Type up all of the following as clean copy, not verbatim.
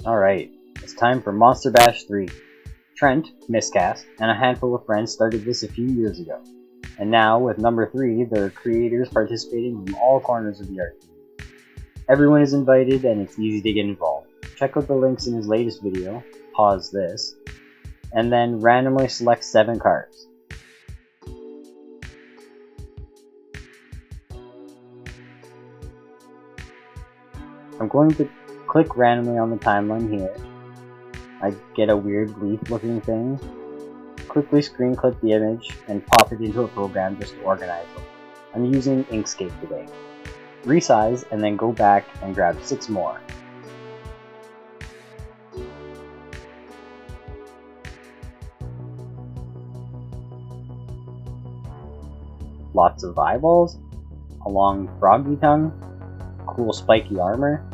Alright, it's time for Monstarbash3. Trent, Miscast, and a handful of friends started this a few years ago. And now, with number 3, there are creators participating from all corners of the art community. Everyone is invited and it's easy to get involved. Check out the links in his latest video, pause this, and then randomly select 7 cards. I'm going to click randomly on the timeline here. I get a weird leaf looking thing. Quickly screen clip the image and pop it into a program just to organize them. I'm using Inkscape today. Resize and then go back and grab 6 more. Lots of eyeballs, a long froggy tongue, cool spiky armor,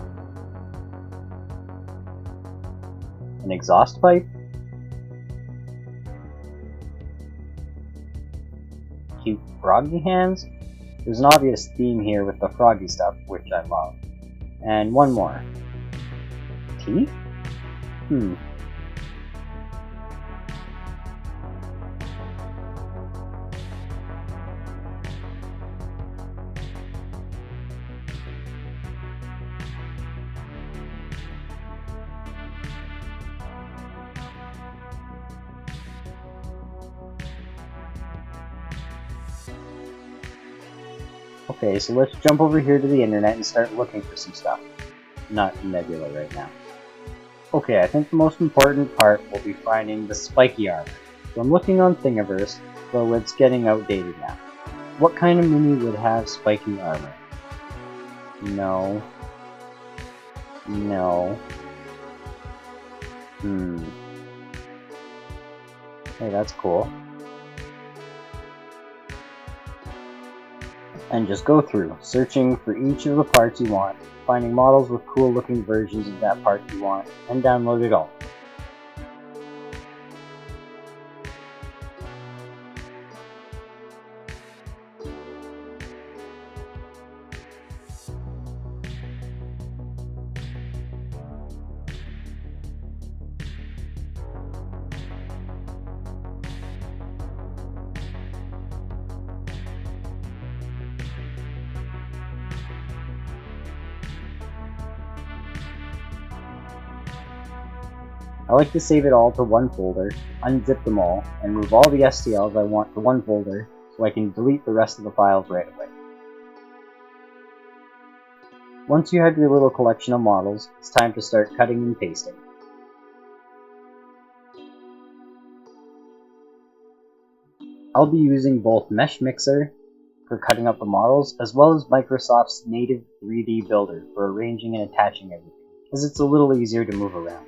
an exhaust pipe, cute froggy hands. There's an obvious theme here with the froggy stuff, which I love. And one more. Teeth? Okay, so let's jump over here to the internet and start looking for some stuff. Not Nebula right now. Okay, I think the most important part will be finding the spiky armor. So I'm looking on Thingiverse, though it's getting outdated now. What kind of mini would have spiky armor? No. Hey, that's cool. And just go through, searching for each of the parts you want, finding models with cool looking versions of that part you want, and download it all. I like to save it all to one folder, unzip them all, and move all the STLs I want to one folder so I can delete the rest of the files right away. Once you have your little collection of models, it's time to start cutting and pasting. I'll be using both Mesh Mixer for cutting up the models, as well as Microsoft's native 3D Builder for arranging and attaching everything, as it's a little easier to move around.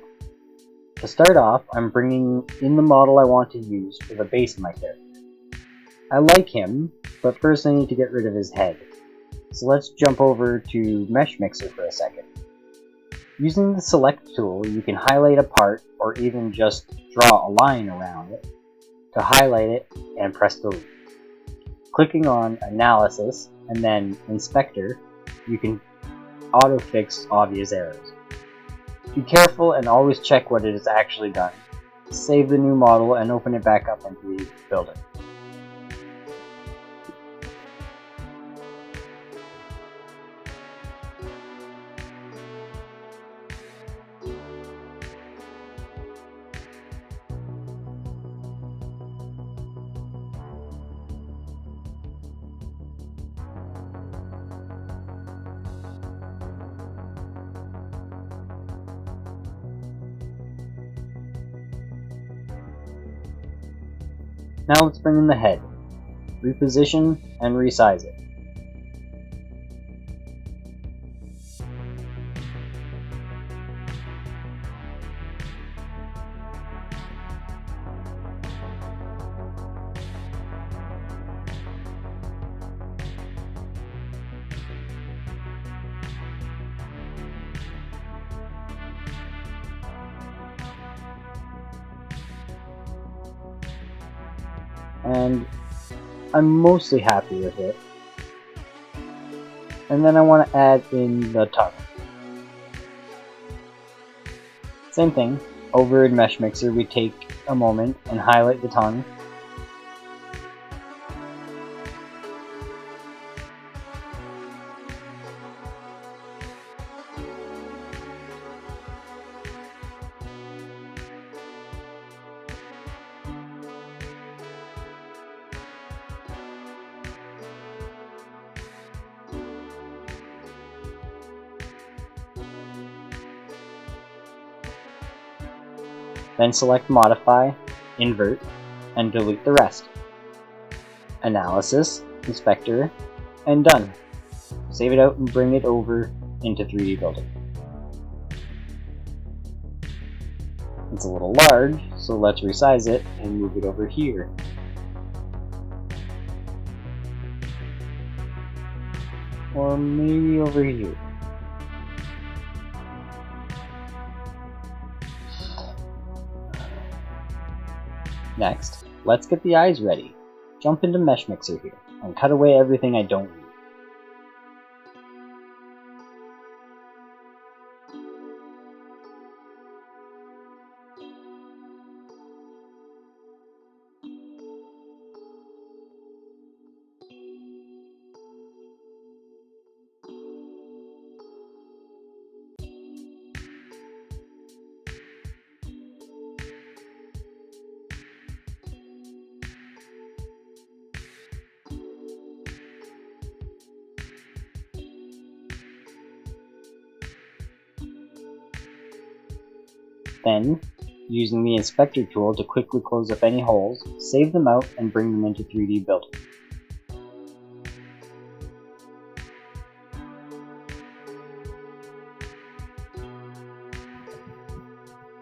To start off, I'm bringing in the model I want to use for the base of my character. I like him, but first I need to get rid of his head. So let's jump over to Mesh Mixer for a second. Using the Select tool, you can highlight a part, or even just draw a line around it, to highlight it and press delete. Clicking on Analysis and then Inspector, you can auto-fix obvious errors. Be careful and always check what it has actually done. Save the new model and open it back up into the builder. Now let's bring in the head, reposition, and resize it. And I'm mostly happy with it. And then I want to add in the tongue. Same thing, over in Mesh Mixer we take a moment and highlight the tongue. Then select Modify, Invert, and delete the rest. Analysis, Inspector, and done. Save it out and bring it over into 3D Builder. It's a little large, so let's resize it and move it over here. Or maybe over here. Next, let's get the eyes ready. Jump into Mesh Mixer here, and cut away everything I don't need. Then, using the Inspector tool to quickly close up any holes, save them out and bring them into 3D Builder.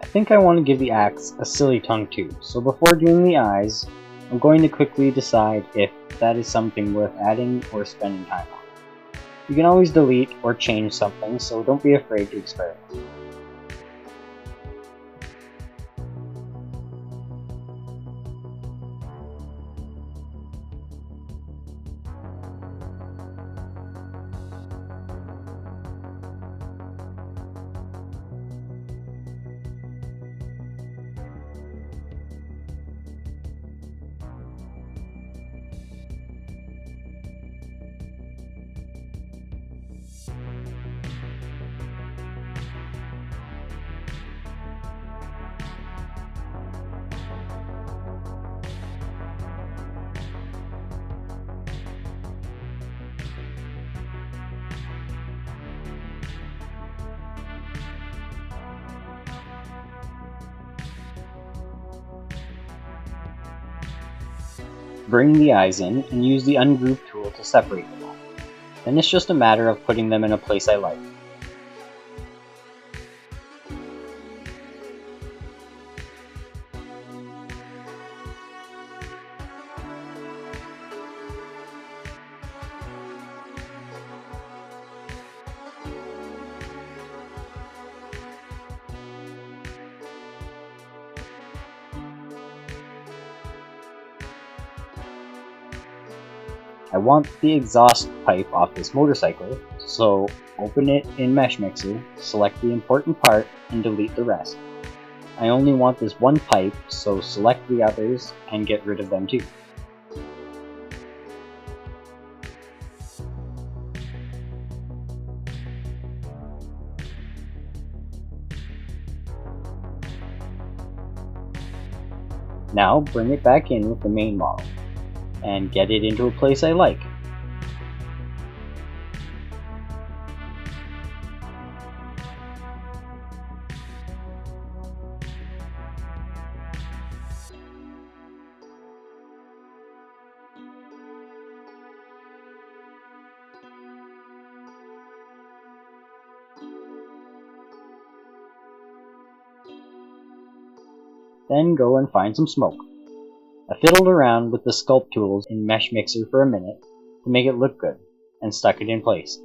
I think I want to give the axe a silly tongue too, so before doing the eyes, I'm going to quickly decide if that is something worth adding or spending time on. You can always delete or change something, so don't be afraid to experiment. Bring the eyes in and use the Ungroup tool to separate them all. Then it's just a matter of putting them in a place I like. I want the exhaust pipe off this motorcycle, so open it in Mesh Mixer, select the important part, and delete the rest. I only want this one pipe, so select the others and get rid of them too. Now bring it back in with the main model, and get it into a place I like. Then go and find some smoke. I fiddled around with the sculpt tools in Mesh Mixer for a minute to make it look good, and stuck it in place.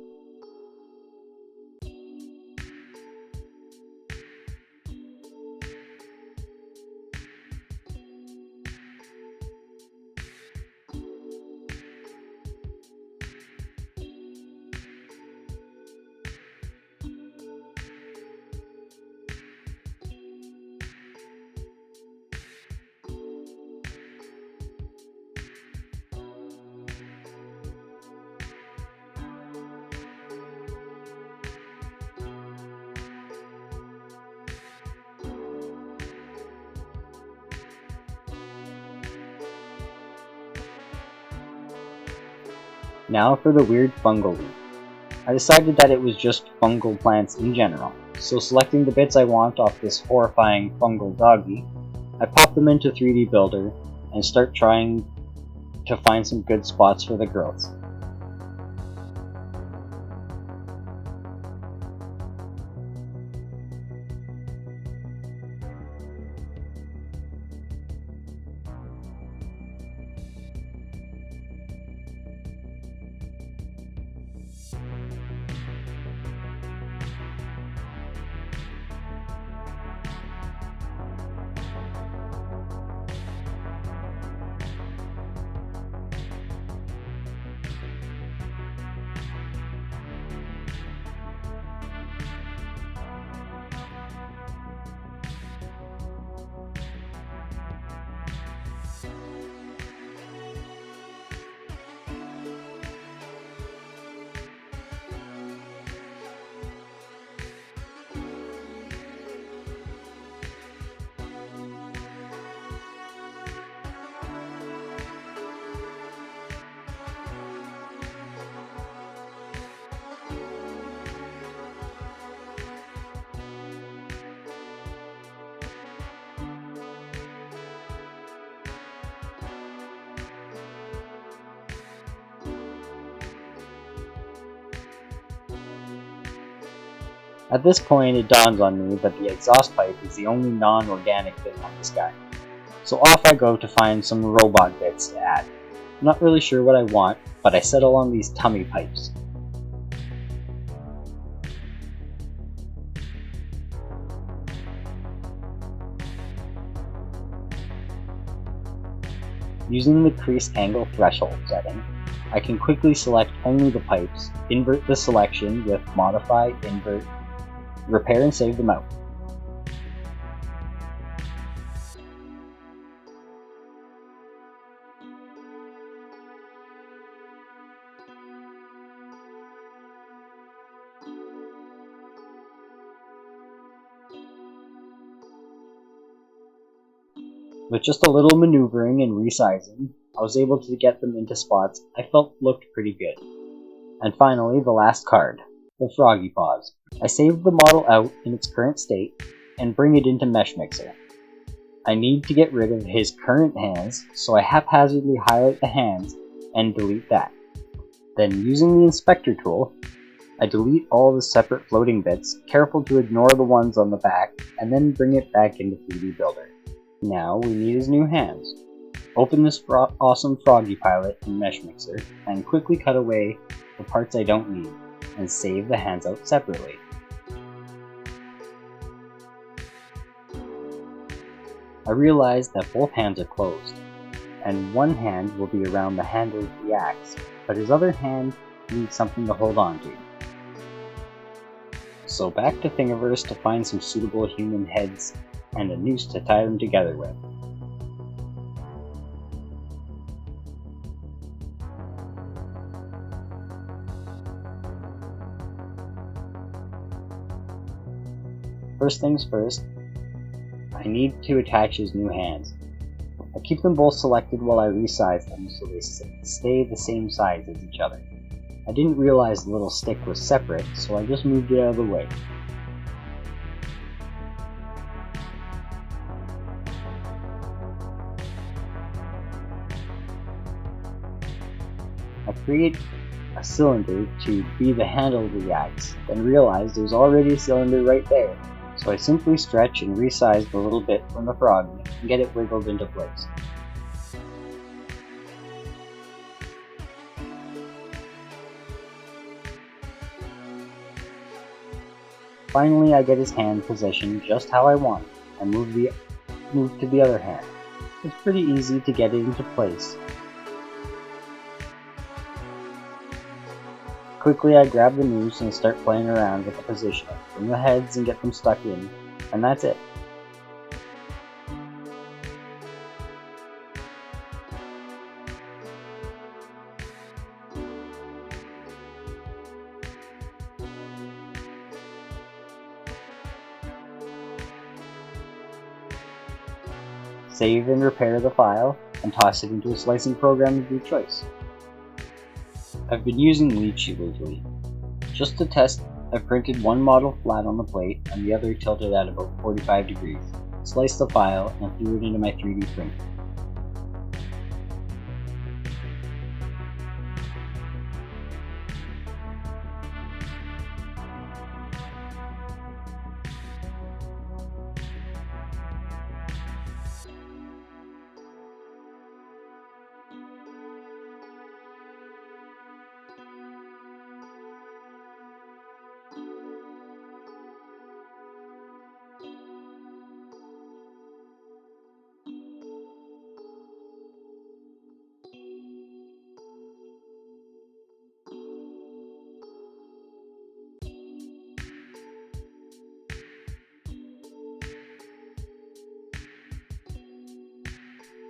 Now for the weird fungal leaf. I decided that it was just fungal plants in general, so selecting the bits I want off this horrifying fungal doggy, I pop them into 3D Builder and start trying to find some good spots for the growths. At this point, it dawns on me that the exhaust pipe is the only non-organic thing on this guy. So off I go to find some robot bits to add. I'm not really sure what I want, but I settle on these tummy pipes. Using the crease angle threshold setting, I can quickly select only the pipes, invert the selection with modify, invert, repair and save them out. With just a little maneuvering and resizing, I was able to get them into spots I felt looked pretty good. And finally, the last card, the Froggy Paws. I save the model out in its current state and bring it into Mesh Mixer. I need to get rid of his current hands, so I haphazardly highlight the hands and delete that. Then using the inspector tool, I delete all the separate floating bits, careful to ignore the ones on the back, and then bring it back into 3D Builder. Now we need his new hands. Open this awesome Froggy pilot in Mesh Mixer and quickly cut away the parts I don't need and save the hands out separately. I realize that both hands are closed, and one hand will be around the handle of the axe, but his other hand needs something to hold on to. So back to Thingiverse to find some suitable human heads and a noose to tie them together with. First things first, I need to attach his new hands. I keep them both selected while I resize them so they stay the same size as each other. I didn't realize the little stick was separate, so I just moved it out of the way. I create a cylinder to be the handle of the axe, then realized there's already a cylinder right there, so I simply stretch and resize the little bit from the frog and get it wiggled into place. Finally, I get his hand positioned just how I want and move to the other hand. It's pretty easy to get it into place. Quickly I grab the noose and start playing around with the positioning, bring the heads and get them stuck in, and that's it. Save and repair the file, and toss it into a slicing program of your choice. I've been using Leech lately. Just to test, I printed one model flat on the plate and the other tilted at about 45 degrees, sliced the file, and threw it into my 3D printer.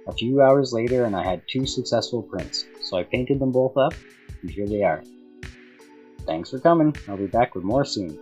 A few hours later and I had 2 successful prints, so I painted them both up, and here they are. Thanks for coming, I'll be back with more soon.